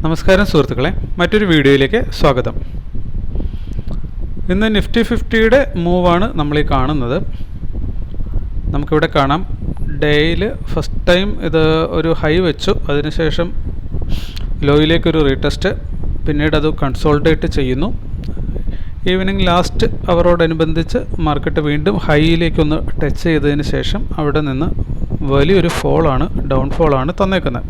നമസ്കാരം സുഹൃത്തുക്കളെ, മറ്റൊരു വീഡിയോയിലേക്ക് സ്വാഗതം. ഇന്ന് നിഫ്റ്റി 50യുടെ മൂവാണ് നമ്മളീ കാണുന്നത്. നമുക്കിവിടെ കാണാം, ഡേയിൽ ഫസ്റ്റ് ടൈം ഇത് ഒരു ഹൈ വെച്ചു, അതിനുശേഷം ലോയിലേക്കൊരു റീടെസ്റ്റ്, പിന്നീട് അത് കൺസോൾട്ടേറ്റ് ചെയ്യുന്നു. ഈവനിങ് ലാസ്റ്റ് അവറോടനുബന്ധിച്ച് മാർക്കറ്റ് വീണ്ടും ഹൈയിലേക്കൊന്ന് ടച്ച് ചെയ്തതിന് ശേഷം അവിടെ നിന്ന് വലിയൊരു ഡൗൺഫോളാണ് തന്നേക്കുന്നത്.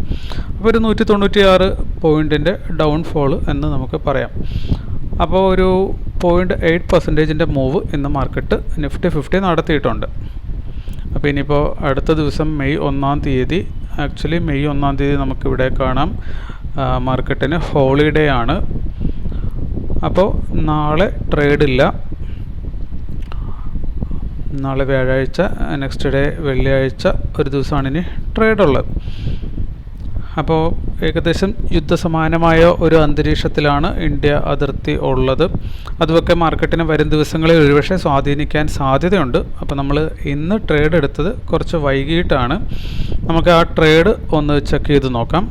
അപ്പോൾ ഒരു 196 പോയിൻറ്റിൻ്റെ ഡൗൺഫോൾ എന്ന് നമുക്ക് പറയാം. അപ്പോൾ ഒരു 0.8% മൂവ് ഇന്ന് മാർക്കറ്റ് നിഫ്റ്റി 50 നടത്തിയിട്ടുണ്ട്. അപ്പോൾ ഇനിയിപ്പോൾ അടുത്ത ദിവസം മെയ് 1 തീയതി, ആക്ച്വലി മെയ് 1 തീയതി നമുക്കിവിടെ കാണാം മാർക്കറ്റിന് ഹോളിഡേ ആണ്. അപ്പോൾ നാളെ ട്രേഡില്ല. നാളെ വ്യാഴാഴ്ച, നെക്സ്റ്റ് ഡേ വെള്ളിയാഴ്ച, ഒരു ദിവസമാണ് ഇനി ട്രേഡുള്ളത്. അപ്പോൾ ഏകദേശം യുദ്ധസമാനമായ ഒരു അന്തരീക്ഷത്തിലാണ് ഇന്ത്യ അതിർത്തി ഉള്ളത്. അതുമൊക്കെ മാർക്കറ്റിനെ വരും ദിവസങ്ങളിൽ ഒരുപക്ഷെ സ്വാധീനിക്കാൻ സാധ്യതയുണ്ട്. അപ്പോൾ നമ്മൾ ഇന്ന് ട്രേഡ് എടുത്തത് കുറച്ച് വൈകിട്ടാണ്. നമുക്ക് ആ ട്രേഡ് ഒന്ന് ചെക്ക് ചെയ്ത് നോക്കാം.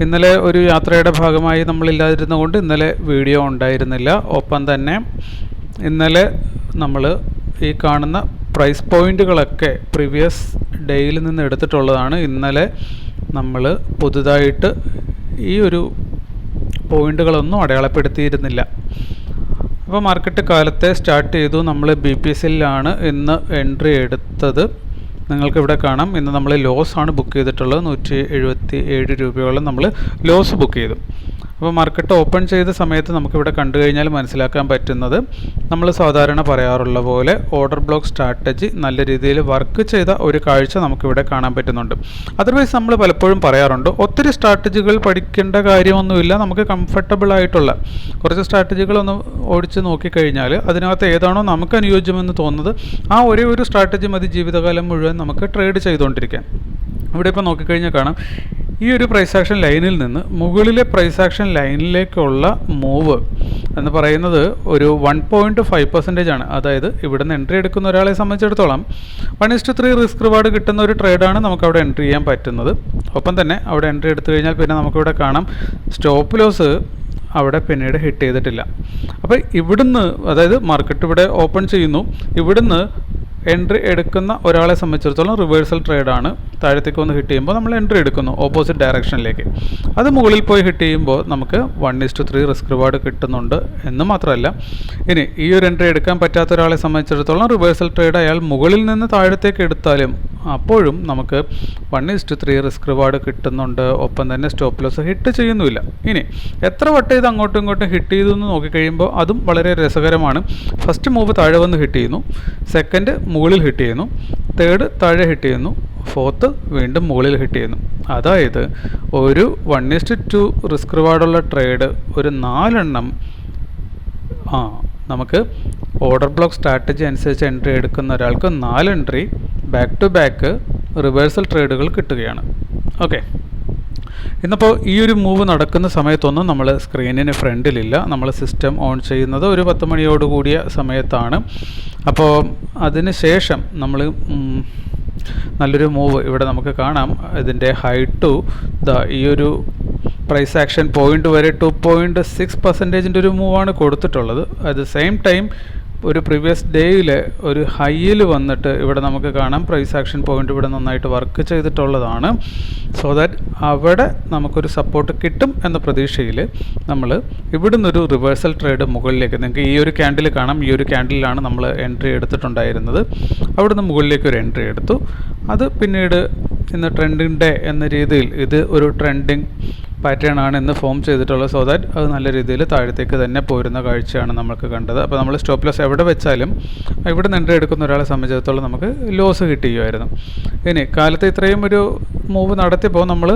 ഇന്നലെ ഒരു യാത്രയുടെ ഭാഗമായി നമ്മളില്ലാതിരുന്നതുകൊണ്ട് ഇന്നലെ വീഡിയോ ഉണ്ടായിരുന്നില്ല. ഒപ്പം തന്നെ ഇന്നലെ നമ്മൾ ഈ കാണുന്ന പ്രൈസ് പോയിൻറ്റുകളൊക്കെ പ്രീവിയസ് ഡേയിൽ നിന്ന് എടുത്തിട്ടുള്ളതാണ്. ഇന്നലെ നമ്മൾ പുതുതായിട്ട് ഈ ഒരു പോയിൻറ്റുകളൊന്നും അടയാളപ്പെടുത്തിയിരുന്നില്ല. അപ്പോൾ മാർക്കറ്റ് കാലത്തെ സ്റ്റാർട്ട് ചെയ്തു. നമ്മൾ BPSലാണ് ഇന്ന് എൻട്രി എടുത്തത്. നിങ്ങൾക്കിവിടെ കാണാം, ഇന്ന് നമ്മൾ ലോസാണ് ബുക്ക് ചെയ്തിട്ടുള്ളത്. 177 രൂപയോളം നമ്മൾ ലോസ് ബുക്ക് ചെയ്തു. അപ്പോൾ മാർക്കറ്റ് ഓപ്പൺ ചെയ്ത സമയത്ത് നമുക്കിവിടെ കണ്ടു കഴിഞ്ഞാൽ മനസ്സിലാക്കാൻ പറ്റുന്നത്, നമ്മൾ സാധാരണ പറയാറുള്ള പോലെ ഓർഡർ ബ്ലോക്ക് സ്ട്രാറ്റജി നല്ല രീതിയിൽ വർക്ക് ചെയ്ത ഒരു കാഴ്ച നമുക്കിവിടെ കാണാൻ പറ്റുന്നുണ്ട്. അതർവൈസ് നമ്മൾ പലപ്പോഴും പറയാറുണ്ട്, ഒത്തിരി സ്ട്രാറ്റജികൾ പഠിക്കേണ്ട കാര്യമൊന്നുമില്ല, നമുക്ക് കംഫർട്ടബിൾ ആയിട്ടുള്ള കുറച്ച് സ്ട്രാറ്റജികളൊന്ന് ഓടിച്ച് നോക്കിക്കഴിഞ്ഞാൽ അതിനകത്ത് ഏതാണോ നമുക്ക് അനുയോജ്യമെന്ന് തോന്നുന്നത് ആ ഒരേ ഒരു സ്ട്രാറ്റജി മതി ജീവിതകാലം മുഴുവൻ നമുക്ക് ട്രേഡ് ചെയ്തുകൊണ്ടിരിക്കാൻ. ഇവിടെ ഇപ്പോൾ നോക്കിക്കഴിഞ്ഞാൽ കാണാം, ഈ ഒരു പ്രൈസ് ആക്ഷൻ ലൈനിൽ നിന്ന് മുകളിലെ പ്രൈസ് ആക്ഷൻ ലൈനിലേക്കുള്ള മൂവ് എന്ന് പറയുന്നത് ഒരു 1.5% ആണ്. അതായത് ഇവിടുന്ന് എൻട്രി എടുക്കുന്ന ഒരാളെ സംബന്ധിച്ചിടത്തോളം 1:3 റിസ്ക് റിവാർഡ് കിട്ടുന്ന ഒരു ട്രേഡാണ് നമുക്ക് അവിടെ എൻട്രി ചെയ്യാൻ പറ്റുന്നത്. ഒപ്പം തന്നെ അവിടെ എൻട്രി എടുത്തു കഴിഞ്ഞാൽ പിന്നെ നമുക്കിവിടെ കാണാം സ്റ്റോപ്പ് ലോസ് അവിടെ പിന്നീട് ഹിറ്റ് ചെയ്തിട്ടില്ല. അപ്പോൾ ഇവിടുന്ന്, അതായത് മാർക്കറ്റ് ഇവിടെ ഓപ്പൺ ചെയ്യുന്നു, ഇവിടുന്ന് എൻട്രി എടുക്കുന്ന ഒരാളെ സംബന്ധിച്ചിടത്തോളം റിവേഴ്സൽ ട്രേഡാണ്. താഴത്തേക്ക് വന്ന് ഹിറ്റ് ചെയ്യുമ്പോൾ നമ്മൾ എൻട്രി എടുക്കുന്നു ഓപ്പോസിറ്റ് ഡയറക്ഷനിലേക്ക്. അത് മുകളിൽ പോയി ഹിറ്റ് ചെയ്യുമ്പോൾ നമുക്ക് 1:3 റിസ്ക് റിവാർഡ് കിട്ടുന്നുണ്ട് എന്ന് മാത്രമല്ല, ഇനി ഈ ഒരു എൻട്രി എടുക്കാൻ പറ്റാത്ത ഒരാളെ സംബന്ധിച്ചിടത്തോളം റിവേഴ്സൽ ട്രേഡ് അയാൾ മുകളിൽ നിന്ന് താഴത്തേക്ക് എടുത്താലും അപ്പോഴും നമുക്ക് 1:3 റിസ്ക് റിവാർഡ് കിട്ടുന്നുണ്ട്. ഒപ്പം തന്നെ സ്റ്റോപ്പ് ലോസ് ഹിറ്റ് ചെയ്യുന്നുമില്ല. ഇനി എത്ര വട്ടം ഇത് അങ്ങോട്ടും ഇങ്ങോട്ടും ഹിറ്റ് ചെയ്തു എന്ന് നോക്കിക്കഴിയുമ്പോൾ അതും വളരെ രസകരമാണ്. ഫസ്റ്റ് മൂവ് താഴെ വന്ന് ഹിറ്റ് ചെയ്യുന്നു, സെക്കൻഡ് മുകളിൽ ഹിറ്റ് ചെയ്യുന്നു, തേർഡ് താഴെ ഹിറ്റ് ചെയ്യുന്നു, ഫോർത്ത് വീണ്ടും മുകളിൽ ഹിറ്റ് ചെയ്യുന്നു. അതായത് ഒരു 1:2 റിസ്ക് റിവാർഡുള്ള ട്രേഡ് ഒരു 4 എണ്ണം നമുക്ക് ഓർഡർ ബ്ലോക്ക് സ്ട്രാറ്റജി അനുസരിച്ച് എൻട്രി എടുക്കുന്ന ഒരാൾക്ക് 4 entry back to back reversal ട്രേഡുകൾ കിട്ടുകയാണ്. ഓക്കെ, ഇന്നിപ്പോൾ ഈ ഒരു മൂവ് നടക്കുന്ന സമയത്തൊന്നും നമ്മൾ സ്ക്രീനിന് ഫ്രണ്ടിലില്ല. നമ്മൾ സിസ്റ്റം ഓൺ ചെയ്യുന്നത് ഒരു 10 മണിയോട് കൂടിയ സമയത്താണ്. അപ്പോൾ അതിന് ശേഷം നമ്മൾ നല്ലൊരു മൂവ് ഇവിടെ നമുക്ക് കാണാം. ഇതിൻ്റെ ഹൈ ടു ഈ ഒരു പ്രൈസ് ആക്ഷൻ പോയിൻ്റ് വരെ 2.6% ഒരു മൂവാണ് കൊടുത്തിട്ടുള്ളത്. അറ്റ് ദ സെയിം ടൈം ഒരു പ്രീവിയസ് ഡേയിൽ ഒരു ഹൈയിൽ വന്നിട്ട് ഇവിടെ നമുക്ക് കാണാം പ്രൈസ് ആക്ഷൻ പോയിൻ്റ് ഇവിടെ നന്നായിട്ട് വർക്ക് ചെയ്തിട്ടുള്ളതാണ്. സോ ദാറ്റ് അവിടെ നമുക്കൊരു സപ്പോർട്ട് കിട്ടും എന്ന പ്രതീക്ഷയിൽ നമ്മൾ ഇവിടുന്നൊരു റിവേഴ്സൽ ട്രേഡ് മുകളിലേക്ക്, നിങ്ങൾക്ക് ഈ ഒരു ക്യാൻഡിൽ കാണാം, ഈ ഒരു ക്യാൻഡിലാണ് നമ്മൾ എൻട്രി എടുത്തിട്ടുണ്ടായിരുന്നത്. അവിടുന്ന് മുകളിലേക്ക് ഒരു എൻട്രി എടുത്തു. അത് പിന്നീട് ഇന്ന് ട്രെൻഡിങ് ഡേ എന്ന രീതിയിൽ ഇത് ഒരു ട്രെൻഡിങ് പാറ്റേൺ ആണ് ഇന്ന് ഫോം ചെയ്തിട്ടുള്ളത്. സോ ദാറ്റ് അത് നല്ല രീതിയിൽ താഴത്തേക്ക് തന്നെ പോരുന്ന കാഴ്ചയാണ് നമുക്ക് കണ്ടത്. അപ്പോൾ നമ്മൾ സ്റ്റോപ്പ് ലോസ് എവിടെ വെച്ചാലും ഇവിടെ നിന്ന് എൻട്രി എടുക്കുന്ന ഒരാളെ സംബന്ധിച്ചിടത്തോളം നമുക്ക് ലോസ് കിട്ടുകയായിരുന്നു. ഇനി കാലത്ത് ഇത്രയും ഒരു മൂവ് നടത്തിയപ്പോൾ നമ്മൾ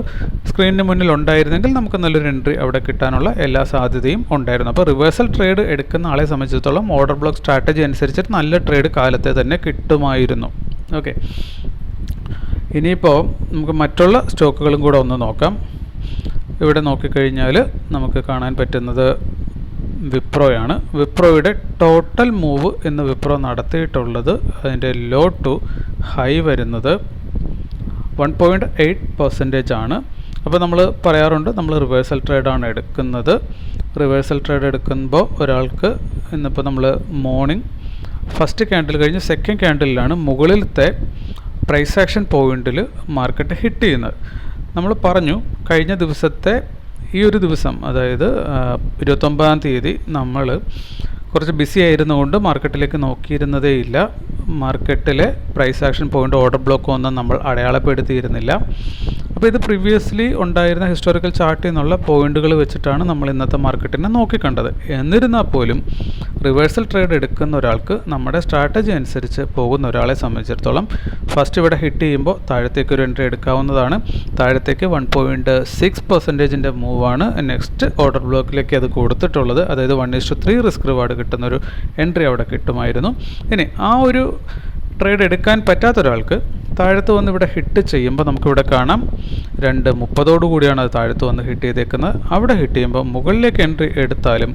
സ്ക്രീനിന് മുന്നിൽ ഉണ്ടായിരുന്നെങ്കിൽ നമുക്ക് നല്ലൊരു എൻട്രി അവിടെ കിട്ടാനുള്ള എല്ലാ സാധ്യതയും ഉണ്ടായിരുന്നു. അപ്പോൾ റിവേഴ്സൽ ട്രേഡ് എടുക്കുന്ന ആളെ സംബന്ധിച്ചിടത്തോളം ഓർഡർ ബ്ലോക്ക് സ്ട്രാറ്റജി അനുസരിച്ചിട്ട് നല്ല ട്രേഡ് കാലത്തെ തന്നെ കിട്ടുമായിരുന്നു. ഓക്കെ, ഇനിയിപ്പോൾ നമുക്ക് മറ്റുള്ള സ്റ്റോക്കുകളും കൂടെ ഒന്ന് നോക്കാം. ഇവിടെ നോക്കിക്കഴിഞ്ഞാൽ നമുക്ക് കാണാൻ പറ്റുന്നത് വിപ്രോയാണ്. വിപ്രോയുടെ ടോട്ടൽ മൂവ് ഇന്ന് വിപ്രോ നടത്തിയിട്ടുള്ളത്, അതിൻ്റെ ലോ ടു ഹൈ വരുന്നത് 1.8% ആണ്. അപ്പോൾ നമ്മൾ പറയാറുണ്ട് നമ്മൾ റിവേഴ്സൽ ട്രേഡാണ് എടുക്കുന്നത്. റിവേഴ്സൽ ട്രേഡ് എടുക്കുമ്പോൾ ഒരാൾക്ക് ഇന്നിപ്പോൾ നമ്മൾ മോർണിംഗ് ഫസ്റ്റ് ക്യാൻഡിൽ കഴിഞ്ഞ് സെക്കൻഡ് ക്യാൻഡിലാണ് മുകളിലത്തെ പ്രൈസ് ആക്ഷൻ പോയിന്റിൽ മാർക്കറ്റ് ഹിറ്റ് ചെയ്യുന്നത്. നമ്മൾ പറഞ്ഞു കഴിഞ്ഞ ദിവസത്തെ ഈ ഒരു ദിവസം, അതായത് 29-ാം തീയതി നമ്മൾ കുറച്ച് ബിസി ആയിരുന്നുകൊണ്ട് മാർക്കറ്റിലേക്ക് നോക്കിയിരുന്നതേ ഇല്ല. മാർക്കറ്റിലെ price action point order block ഒന്നും നമ്മൾ അടയാളപ്പെടുത്തിയിരുന്നില്ല. അപ്പോൾ ഇത് പ്രീവിയസ്ലി ഉണ്ടായിരുന്ന ഹിസ്റ്റോറിക്കൽ ചാർട്ടിൽ നിന്നുള്ള പോയിന്റുകൾ വെച്ചിട്ടാണ് നമ്മൾ ഇന്നത്തെ മാർക്കറ്റിനെ നോക്കിക്കണ്ടത്. എന്നിരുന്നാൽ പോലും റിവേഴ്സൽ ട്രേഡ് എടുക്കുന്ന ഒരാൾക്ക് നമ്മുടെ സ്ട്രാറ്റജി അനുസരിച്ച് പോകുന്ന ഒരാളെ സംബന്ധിച്ചിടത്തോളം ഫസ്റ്റ് ഇവിടെ ഹിറ്റ് ചെയ്യുമ്പോൾ താഴത്തേക്ക് ഒരു എൻട്രി എടുക്കാവുന്നതാണ്. താഴത്തേക്ക് 1.6% മൂവാണ് നെക്സ്റ്റ് ഓർഡർ ബ്ലോക്കിലേക്ക് അത് കൊടുത്തിട്ടുള്ളത്. അതായത് 1:3 റിസ്ക് റിവാർഡ് കിട്ടുന്നൊരു എൻട്രി അവിടെ കിട്ടുമായിരുന്നു. ഇനി ആ ഒരു ട്രേഡ് എടുക്കാൻ പറ്റാത്ത ഒരാൾക്ക് താഴത്ത് വന്ന് ഇവിടെ ഹിറ്റ് ചെയ്യുമ്പോൾ നമുക്കിവിടെ കാണാം 2:30 കൂടിയാണ് അത് താഴത്ത് വന്ന് ഹിറ്റ് ചെയ്തേക്കുന്നത്. അവിടെ ഹിറ്റ് ചെയ്യുമ്പോൾ മുകളിലേക്ക് എൻട്രി എടുത്താലും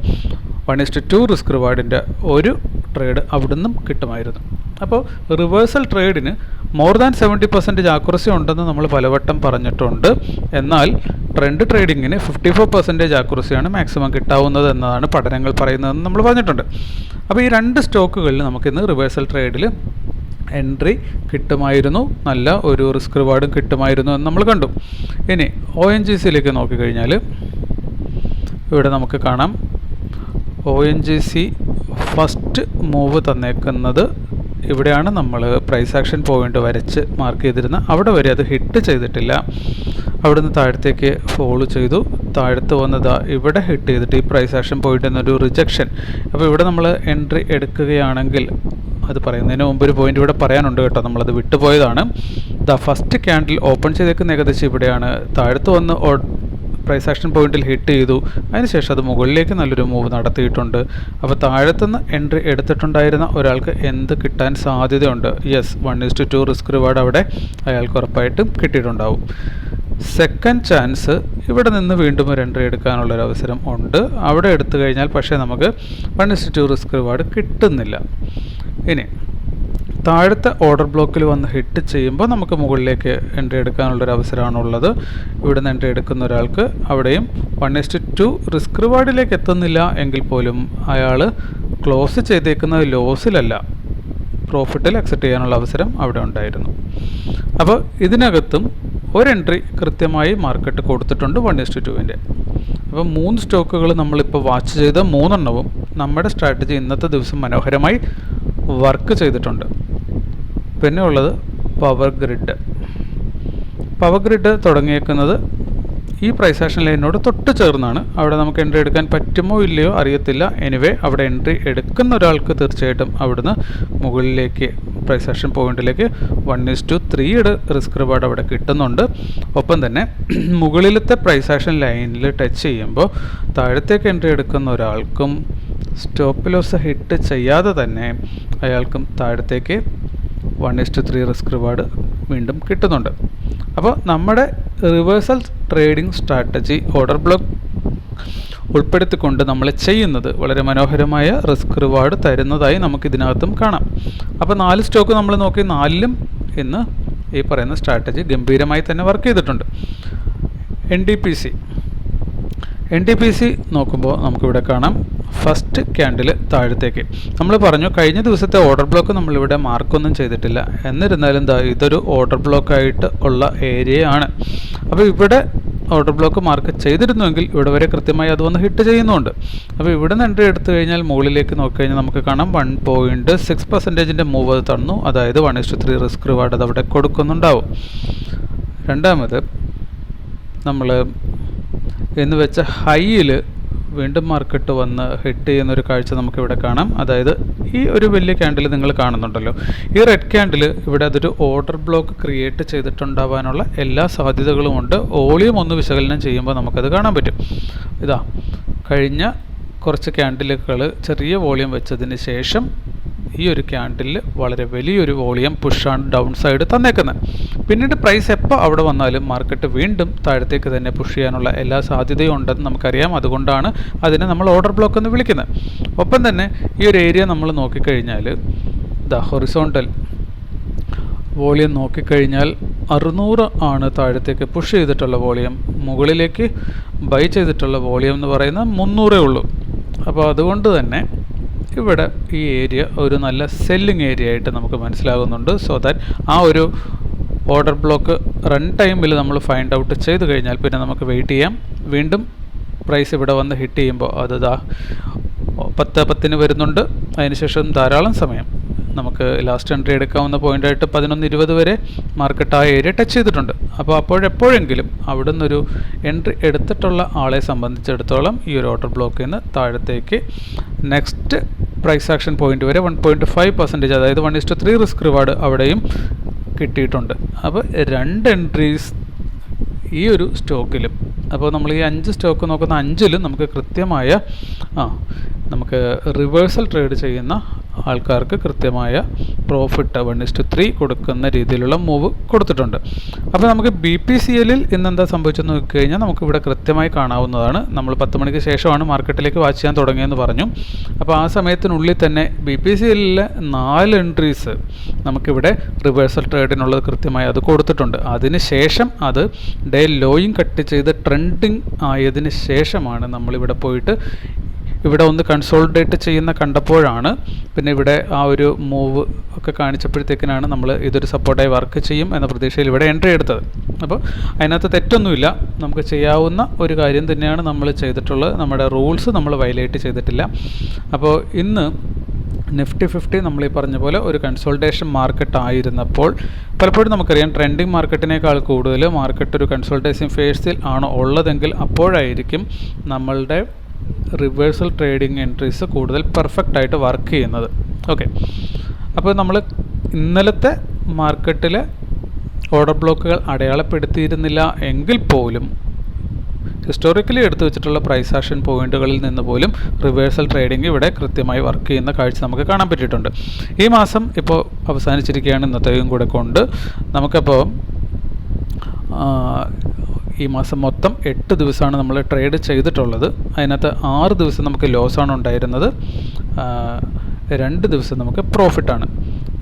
1:2 റിസ്ക് റിവാർഡിൻ്റെ ഒരു ട്രേഡ് അവിടുന്നും കിട്ടുമായിരുന്നു. അപ്പോൾ റിവേഴ്സൽ ട്രേഡിന് മോർ ദാൻ 70% ആക്യുറസി ഉണ്ടെന്ന് നമ്മൾ പലവട്ടം പറഞ്ഞിട്ടുണ്ട്. എന്നാൽ ട്രെൻഡ് ട്രേഡിങ്ങിന് 54% ആക്യുറസിയാണ് മാക്സിമം കിട്ടാവുന്നത് എന്നതാണ് പഠനങ്ങൾ പറയുന്നതെന്ന് നമ്മൾ പറഞ്ഞിട്ടുണ്ട്. അപ്പോൾ ഈ രണ്ട് സ്റ്റോക്കുകളിൽ നമുക്കിന്ന് റിവേഴ്സൽ ട്രേഡിൽ എൻട്രി കിട്ടുമായിരുന്നു, നല്ല ഒരു റിസ്ക് റിവാർഡും കിട്ടുമായിരുന്നു എന്ന് നമ്മൾ കണ്ടു. ഇനി ONGCയിലേക്ക് നോക്കിക്കഴിഞ്ഞാൽ ഇവിടെ നമുക്ക് കാണാം ONGC ഫസ്റ്റ് മൂവ് തന്നേക്കുന്നത് ഇവിടെയാണ്. നമ്മൾ പ്രൈസ് ആക്ഷൻ പോയിൻ്റ് വരച്ച് മാർക്ക് ചെയ്തിരുന്ന അവിടെ വരെ അത് ഹിറ്റ് ചെയ്തിട്ടില്ല. അവിടുന്ന് താഴത്തേക്ക് ഫോളോ ചെയ്തു, താഴത്ത് വന്നതാ ഇവിടെ ഹിറ്റ് ചെയ്തിട്ട് ഈ പ്രൈസ് ആക്ഷൻ പോയിൻ്റ് എന്നൊരു റിജക്ഷൻ. അപ്പോൾ ഇവിടെ നമ്മൾ എൻട്രി എടുക്കുകയാണെങ്കിൽ അത് പറയുന്നതിന് മുമ്പ് ഒരു പോയിൻ്റ് ഇവിടെ പറയാനുണ്ട് കേട്ടോ, നമ്മളത് വിട്ടുപോയതാണ്. ഫസ്റ്റ് ക്യാൻഡിൽ ഓപ്പൺ ചെയ്തേക്കുന്ന ഏകദേശം ഇവിടെയാണ്. താഴത്ത് വന്ന് പ്രൈസ് ആക്ഷൻ പോയിന്റിൽ ഹിറ്റ് ചെയ്തു, അതിനുശേഷം അത് മുകളിലേക്ക് നല്ലൊരു മൂവ് നടത്തിയിട്ടുണ്ട്. അപ്പോൾ താഴത്തുനിന്ന് എൻട്രി എടുത്തിട്ടുണ്ടായിരുന്ന ഒരാൾക്ക് എന്ത് കിട്ടാൻ സാധ്യതയുണ്ട്? യെസ്, 1:2 റിസ്ക് റിവാർഡ് അവിടെ അയാൾക്ക് ഉറപ്പായിട്ടും കിട്ടിയിട്ടുണ്ടാവും. സെക്കൻഡ് ചാൻസ് ഇവിടെ നിന്ന് വീണ്ടും ഒരു എൻട്രി എടുക്കാനുള്ളൊരു അവസരം ഉണ്ട്. അവിടെ എടുത്തു കഴിഞ്ഞാൽ പക്ഷേ നമുക്ക് 1:2 റിസ്ക് റിവാർഡ് കിട്ടുന്നില്ല. ഇനി താഴത്തെ ഓർഡർ ബ്ലോക്കിൽ വന്ന് ഹിറ്റ് ചെയ്യുമ്പോൾ നമുക്ക് മുകളിലേക്ക് എൻട്രി എടുക്കാനുള്ളൊരു അവസരമാണുള്ളത്. ഇവിടെ നിന്ന് എൻട്രി എടുക്കുന്ന ഒരാൾക്ക് അവിടെയും 1:2 റിസ്ക് റിവാർഡിലേക്ക് എത്തുന്നില്ല എങ്കിൽ പോലും അയാൾ ക്ലോസ് ചെയ്തേക്കുന്നത് ലോസിലല്ല, പ്രോഫിറ്റിൽ എക്സിറ്റ് ചെയ്യാനുള്ള അവസരം അവിടെ ഉണ്ടായിരുന്നു. അപ്പോൾ ഇതിനകത്തും ഒരു എൻട്രി കൃത്യമായി മാർക്കറ്റ് കൊടുത്തിട്ടുണ്ട് 1:2-ൻ്റെ. അപ്പോൾ 3 സ്റ്റോക്കുകൾ നമ്മളിപ്പോൾ വാച്ച് ചെയ്ത 3 നമ്മുടെ സ്ട്രാറ്റജി ഇന്നത്തെ ദിവസം മനോഹരമായി വർക്ക് ചെയ്തിട്ടുണ്ട്. പിന്നെ ഉള്ളത് പവർ ഗ്രിഡ് തുടങ്ങിയേക്കുന്നത് ഈ പ്രൈസ് ആക്ഷൻ ലൈനിനോട് തൊട്ട് ചേർന്നാണ്. അവിടെ നമുക്ക് എൻട്രി എടുക്കാൻ പറ്റുമോ ഇല്ലയോ അറിയത്തില്ല. എനിവേ അവിടെ എൻട്രി എടുക്കുന്ന ഒരാൾക്ക് തീർച്ചയായിട്ടും അവിടുന്ന് മുകളിലേക്ക് പ്രൈസ് ആക്ഷൻ പോയിന്റിലേക്ക് 1:3 റിസ്ക് റിവാർഡ് അവിടെ കിട്ടുന്നുണ്ട്. ഒപ്പം തന്നെ മുകളിലത്തെ പ്രൈസ് ആക്ഷൻ ലൈനിൽ ടച്ച് ചെയ്യുമ്പോൾ താഴത്തേക്ക് എൻട്രി എടുക്കുന്ന ഒരാൾക്കും സ്റ്റോപ്പ് ലോസ് ഹിറ്റ് ചെയ്യാതെ തന്നെ അയാൾക്കും താഴത്തേക്ക് 1:3 റിസ്ക് റിവാർഡ് വീണ്ടും കിട്ടുന്നുണ്ട്. അപ്പോൾ നമ്മുടെ reversal trading strategy order block ഉൾപ്പെടുത്തിക്കൊണ്ട് നമ്മൾ ചെയ്യുന്നത് വളരെ മനോഹരമായ റിസ്ക് റിവാർഡ് തരുന്നതായി നമുക്കിതിനകത്തും കാണാം. അപ്പോൾ 4 സ്റ്റോക്ക് നമ്മൾ നോക്കി, 4ലും ഇന്ന് ഈ പറയുന്ന സ്ട്രാറ്റജി ഗംഭീരമായി തന്നെ വർക്ക് ചെയ്തിട്ടുണ്ട്. NTPC നോക്കുമ്പോൾ നമുക്കിവിടെ കാണാം ഫസ്റ്റ് ക്യാൻഡിൽ താഴത്തേക്ക്. നമ്മൾ പറഞ്ഞു കഴിഞ്ഞ ദിവസത്തെ ഓർഡർ ബ്ലോക്ക് നമ്മളിവിടെ മാർക്കൊന്നും ചെയ്തിട്ടില്ല. എന്നിരുന്നാലും ഇതൊരു ഓർഡർ ബ്ലോക്കായിട്ട് ഉള്ള ഏരിയയാണ്. അപ്പോൾ ഇവിടെ ഓർഡർ ബ്ലോക്ക് മാർക്ക് ചെയ്തിരുന്നുവെങ്കിൽ ഇവിടെ വരെ കൃത്യമായി അത് വന്ന് ഹിറ്റ് ചെയ്യുന്നുണ്ട്. അപ്പോൾ ഇവിടെ നിന്ന് എൻട്രി എടുത്തു കഴിഞ്ഞാൽ മുകളിലേക്ക് നോക്കിക്കഴിഞ്ഞാൽ നമുക്ക് കാണാം 1.6%-ൻ്റെ മൂവ് അത് തന്നു. അതായത് 1:3 റിസ്ക് റിവാർഡ് അത് അവിടെ കൊടുക്കുന്നുണ്ടാവും. രണ്ടാമത് നമ്മൾ എന്ന് വെച്ച ഹൈയിൽ വീണ്ടും മാർക്കറ്റ് വന്ന് ഹിറ്റ് ചെയ്യുന്നൊരു കാഴ്ച നമുക്കിവിടെ കാണാം. അതായത് ഈ ഒരു വലിയ ക്യാൻഡിൽ നിങ്ങൾ കാണുന്നുണ്ടല്ലോ, ഈ റെഡ് ക്യാൻഡിൽ ഇവിടെ അതൊരു ഓർഡർ ബ്ലോക്ക് ക്രിയേറ്റ് ചെയ്തിട്ടുണ്ടാവാനുള്ള എല്ലാ സാധ്യതകളുമുണ്ട്. വോളിയം ഒന്ന് വിശകലനം ചെയ്യുമ്പോൾ നമുക്കത് കാണാൻ പറ്റും. ഇതാ കഴിഞ്ഞ കുറച്ച് ക്യാൻഡിലുകൾ ചെറിയ വോളിയം വെച്ചതിന് ശേഷം ഈ ഒരു ക്യാൻഡിൽ വളരെ വലിയൊരു വോളിയം പുഷാണ് ഡൗൺ സൈഡ് തന്നേക്കുന്നത്. പിന്നീട് പ്രൈസ് എപ്പോൾ അവിടെ വന്നാലും മാർക്കറ്റ് വീണ്ടും താഴത്തേക്ക് തന്നെ പുഷ് ചെയ്യാനുള്ള എല്ലാ സാധ്യതയും ഉണ്ടെന്ന് നമുക്കറിയാം. അതുകൊണ്ടാണ് അതിനെ നമ്മൾ ഓർഡർ ബ്ലോക്ക് എന്ന് വിളിക്കുന്നത്. ഒപ്പം തന്നെ ഈ ഒരു ഏരിയ നമ്മൾ നോക്കിക്കഴിഞ്ഞാൽ ഹൊറിസോണ്ടൽ വോളിയം നോക്കിക്കഴിഞ്ഞാൽ 600 ആണ് താഴത്തേക്ക് പുഷ് ചെയ്തിട്ടുള്ള വോളിയം, മുകളിലേക്ക് ബൈ ചെയ്തിട്ടുള്ള വോളിയം എന്ന് പറയുന്നത് 300 ഉള്ളൂ. അപ്പോൾ അതുകൊണ്ട് തന്നെ ഇവിടെ ഈ ഏരിയ ഒരു നല്ല സെല്ലിംഗ് ഏരിയ ആയിട്ട് നമുക്ക് മനസ്സിലാകുന്നുണ്ട്. സോ ദാറ്റ് ആ ഒരു ഓർഡർ ബ്ലോക്ക് റൺ ടൈമിൽ നമ്മൾ ഫൈൻഡ് ഔട്ട് ചെയ്ത് കഴിഞ്ഞാൽ പിന്നെ നമുക്ക് വെയിറ്റ് ചെയ്യാം. വീണ്ടും പ്രൈസ് ഇവിടെ വന്ന് ഹിറ്റ് ചെയ്യുമ്പോൾ അത് 10:10 വരുന്നുണ്ട്. അതിനുശേഷം ധാരാളം സമയം നമുക്ക് ലാസ്റ്റ് എൻട്രി എടുക്കാവുന്ന പോയിൻ്റായിട്ട് 11:20 വരെ മാർക്കറ്റ് ആ ഏരിയ ടച്ച് ചെയ്തിട്ടുണ്ട്. അപ്പോൾ അപ്പോഴെപ്പോഴെങ്കിലും അവിടെ നിന്നൊരു എൻട്രി എടുത്തിട്ടുള്ള ആളെ സംബന്ധിച്ചിടത്തോളം ഈ ഒരു ഓർഡർ ബ്ലോക്കിൽ നിന്ന് താഴത്തേക്ക് നെക്സ്റ്റ് പ്രൈസ് ആക്ഷൻ പോയിൻ്റ് വരെ 1.5%, അതായത് 1:3 റിസ്ക് റിവാർഡ് അവിടെയും കിട്ടിയിട്ടുണ്ട്. അപ്പോൾ 2 എൻട്രീസ് ഈ ഒരു സ്റ്റോക്കിലും. അപ്പോൾ നമ്മൾ ഈ 5 സ്റ്റോക്ക് നോക്കുന്ന 5ലും നമുക്ക് കൃത്യമായ നമുക്ക് റിവേഴ്സൽ ട്രേഡ് ചെയ്യുന്ന ആൾക്കാർക്ക് കൃത്യമായ പ്രോഫിറ്റ് 1:3 കൊടുക്കുന്ന രീതിയിലുള്ള മൂവ് കൊടുത്തിട്ടുണ്ട്. അപ്പോൾ നമുക്ക് BPCLൽ ഇന്നെന്താ സംഭവിച്ചെന്ന് നോക്കിക്കഴിഞ്ഞാൽ നമുക്കിവിടെ കൃത്യമായി കാണാവുന്നതാണ്. നമ്മൾ 10 മണിക്ക് ശേഷമാണ് മാർക്കറ്റിലേക്ക് വാച്ച് ചെയ്യാൻ തുടങ്ങിയെന്ന് പറഞ്ഞു. അപ്പോൾ ആ സമയത്തിനുള്ളിൽ തന്നെ BPCLലെ 4 എൻട്രീസ് നമുക്കിവിടെ റിവേഴ്സൽ ട്രേഡിനുള്ളത് കൃത്യമായി അത് കൊടുത്തിട്ടുണ്ട്. അതിന് ശേഷം അത് ഡേ ലോയും കട്ട് ചെയ്ത് ട്രെൻഡിങ് ആയതിന് ശേഷമാണ് നമ്മളിവിടെ പോയിട്ട് ഇവിടെ ഒന്ന് കൺസോളിഡേറ്റ് ചെയ്യുന്ന കണ്ടപ്പോഴാണ് പിന്നെ ഇവിടെ ആ ഒരു മൂവ് ഒക്കെ കാണിച്ചപ്പോഴത്തേക്കിനാണ് നമ്മൾ ഇതൊരു സപ്പോർട്ടായി വർക്ക് ചെയ്യും എന്ന പ്രതീക്ഷയിൽ ഇവിടെ എൻട്രി എടുത്തത്. അപ്പോൾ അതിനകത്ത് തെറ്റൊന്നുമില്ല, നമുക്ക് ചെയ്യാവുന്ന ഒരു കാര്യം തന്നെയാണ് നമ്മൾ ചെയ്തിട്ടുള്ളത്. നമ്മുടെ റൂൾസ് നമ്മൾ വയലേറ്റ് ചെയ്തിട്ടില്ല. അപ്പോൾ ഇന്ന് നിഫ്റ്റി 50 നമ്മളീ പറഞ്ഞ പോലെ ഒരു കൺസോൾട്ടേഷൻ മാർക്കറ്റ് ആയിരുന്നപ്പോൾ പലപ്പോഴും നമുക്കറിയാം ട്രെൻഡിങ് മാർക്കറ്റിനേക്കാൾ കൂടുതൽ മാർക്കറ്റ് ഒരു കൺസോൾട്ടേഷൻ ഫേസിൽ ആണ് ഉള്ളതെങ്കിൽ അപ്പോഴായിരിക്കും നമ്മളുടെ റിവേഴ്സൽ ട്രേഡിംഗ് എൻട്രീസ് കൂടുതൽ പെർഫെക്റ്റ് ആയിട്ട് വർക്ക് ചെയ്യുന്നത്. ഓക്കെ, അപ്പോൾ നമ്മൾ ഇന്നലത്തെ മാർക്കറ്റിലെ ഓർഡർ ബ്ലോക്കുകൾ അടയാളപ്പെടുത്തിയിരുന്നില്ല എങ്കിൽ പോലും ഹിസ്റ്റോറിക്കലി എടുത്തു വെച്ചിട്ടുള്ള പ്രൈസ് ആക്ഷൻ പോയിന്റുകളിൽ നിന്ന് പോലും റിവേഴ്സൽ ട്രേഡിംഗ് ഇവിടെ കൃത്യമായി വർക്ക് ചെയ്യുന്ന കാഴ്ച നമുക്ക് കാണാൻ പറ്റിയിട്ടുണ്ട്. ഈ മാസം ഇപ്പോൾ അവസാനിച്ചിരിക്കുകയാണ്, ഇന്നത്തെയും കൂടെ കൊണ്ട് നമുക്കപ്പോൾ ഈ മാസം മൊത്തം 8 ദിവസമാണ് നമ്മൾ ട്രേഡ് ചെയ്തിട്ടുള്ളത്. അതിനകത്ത് 6 ദിവസം നമുക്ക് ലോസാണ് ഉണ്ടായിരുന്നത്, 2 ദിവസം നമുക്ക് പ്രോഫിറ്റാണ്.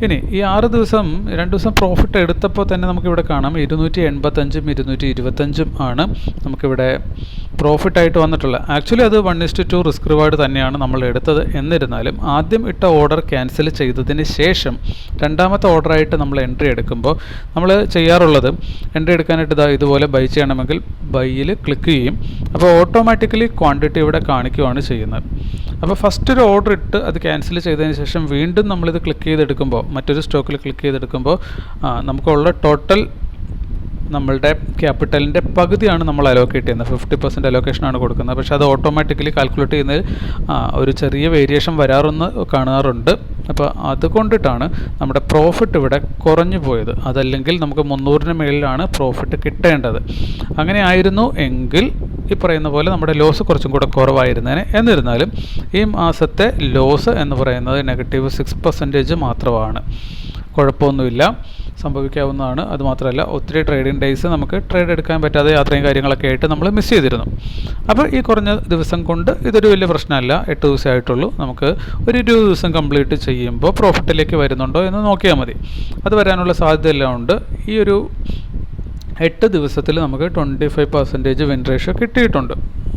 ഇനി ഈ 6 ദിവസം 2 ദിവസം പ്രോഫിറ്റ് എടുത്തപ്പോൾ തന്നെ നമുക്കിവിടെ കാണാം 285 225 ആണ് നമുക്കിവിടെ പ്രോഫിറ്റായിട്ട് വന്നിട്ടുള്ളത്. ആക്ച്വലി അത് 1:2 റിസ്ക് റിവാർഡ് തന്നെയാണ് നമ്മൾ എടുത്തത്. എന്നിരുന്നാലും ആദ്യം ഇട്ട ഓർഡർ ക്യാൻസൽ ചെയ്തതിന് ശേഷം രണ്ടാമത്തെ ഓർഡറായിട്ട് നമ്മൾ എൻട്രി എടുക്കുമ്പോൾ നമ്മൾ ചെയ്യാറുള്ളത് എൻട്രി എടുക്കാനായിട്ട് ഇതുപോലെ ബൈ ചെയ്യണമെങ്കിൽ ബൈയിൽ ക്ലിക്ക് ചെയ്യും. അപ്പോൾ ഓട്ടോമാറ്റിക്കലി ക്വാണ്ടിറ്റി ഇവിടെ കാണിക്കുകയാണ് ചെയ്യുന്നത്. അപ്പോൾ ഫസ്റ്റ് ഒരു ഓർഡർ ഇട്ട് അത് ക്യാൻസൽ ചെയ്തതിന് ശേഷം വീണ്ടും നമ്മളിത് ക്ലിക്ക് ചെയ്തെടുക്കുമ്പോൾ മറ്റൊരു സ്റ്റോക്കിൽ ക്ലിക്ക് ചെയ്തെടുക്കുമ്പോൾ നമുക്കുള്ള ടോട്ടൽ നമ്മളുടെ ക്യാപിറ്റലിൻ്റെ പകുതിയാണ് നമ്മൾ അലോക്കേറ്റ് ചെയ്യുന്നത്. 50% അലോക്കേഷനാണ് കൊടുക്കുന്നത്. പക്ഷേ അത് ഓട്ടോമാറ്റിക്കലി കാൽക്കുലേറ്റ് ചെയ്യുന്നതിൽ ഒരു ചെറിയ വേരിയേഷൻ വരാറൊന്ന് കാണാറുണ്ട്. അപ്പോൾ അതുകൊണ്ടിട്ടാണ് നമ്മുടെ പ്രോഫിറ്റ് ഇവിടെ കുറഞ്ഞു പോയത്. അതല്ലെങ്കിൽ നമുക്ക് 300-ന് മേളിലാണ് പ്രോഫിറ്റ് കിട്ടേണ്ടത്. അങ്ങനെ ആയിരുന്നു എങ്കിൽ ഈ പറയുന്ന പോലെ നമ്മുടെ ലോസ് കുറച്ചും കൂടെ കുറവായിരുന്നേനെ. എന്നിരുന്നാലും ഈ മാസത്തെ ലോസ് എന്ന് പറയുന്നത് -6% മാത്രമാണ്. കുഴപ്പമൊന്നുമില്ല, സംഭവിക്കാവുന്നതാണ്. അതുമാത്രമല്ല ഒത്തിരി ട്രേഡിംഗ് ഡേയ്സ് നമുക്ക് ട്രേഡ് എടുക്കാൻ പറ്റാതെ യാത്രയും കാര്യങ്ങളൊക്കെ ആയിട്ട് നമ്മൾ മിസ് ചെയ്തിരുന്നു. അപ്പോൾ ഈ കുറഞ്ഞ ദിവസം കൊണ്ട് ഇതൊരു വലിയ പ്രശ്നമല്ല. 8 ദിവസമേ ആയിട്ടുള്ളൂ. നമുക്ക് ഒരു 20 ദിവസം കംപ്ലീറ്റ് ചെയ്യുമ്പോൾ പ്രോഫിറ്റിലേക്ക് വരുന്നുണ്ടോ എന്ന് നോക്കിയാൽ മതി. അത് വരാനുള്ള സാധ്യതയെല്ലാം ഉണ്ട്. ഈ ഒരു 8 ദിവസത്തിൽ നമുക്ക് 25% വിൻ റേഷ്യോ കിട്ടിയിട്ടുണ്ട്.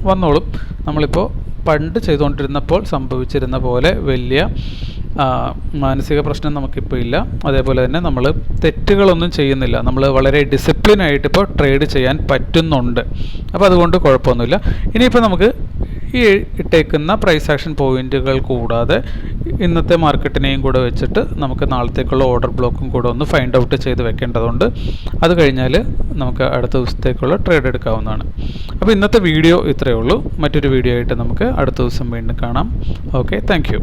വന്നോളും. നമ്മളിപ്പോൾ പണ്ട് ചെയ്തുകൊണ്ടിരുന്നപ്പോൾ സംഭവിച്ചിരുന്ന പോലെ വലിയ മാനസിക പ്രശ്നം നമുക്കിപ്പോൾ ഇല്ല. അതേപോലെ തന്നെ നമ്മൾ തെറ്റുകളൊന്നും ചെയ്യുന്നില്ല. നമ്മൾ വളരെ ഡിസിപ്ലിനായിട്ട് ഇപ്പോൾ ട്രേഡ് ചെയ്യാൻ പറ്റുന്നുണ്ട്. അപ്പോൾ അതുകൊണ്ട് കുഴപ്പമൊന്നുമില്ല. ഇനിയിപ്പോൾ നമുക്ക് ഈ ഇട്ടേക്കുന്ന പ്രൈസ് ആക്ഷൻ പോയിന്റുകൾ കൂടാതെ ഇന്നത്തെ മാർക്കറ്റിനെയും കൂടെ വെച്ചിട്ട് നമുക്ക് നാളത്തേക്കുള്ള ഓർഡർ ബ്ലോക്കും കൂടെ ഒന്ന് ഫൈൻഡ് ഔട്ട് ചെയ്ത് വെക്കേണ്ടതുണ്ട്. അത് കഴിഞ്ഞാൽ നമുക്ക് അടുത്ത ദിവസത്തേക്കുള്ള ട്രേഡ് എടുക്കാവുന്നതാണ്. അപ്പോൾ ഇന്നത്തെ വീഡിയോ ഇത്രയേ ഉള്ളൂ. മറ്റൊരു വീഡിയോ ആയിട്ട് നമുക്ക് അടുത്ത ദിവസം വീണ്ടും കാണാം. Okay, thank you.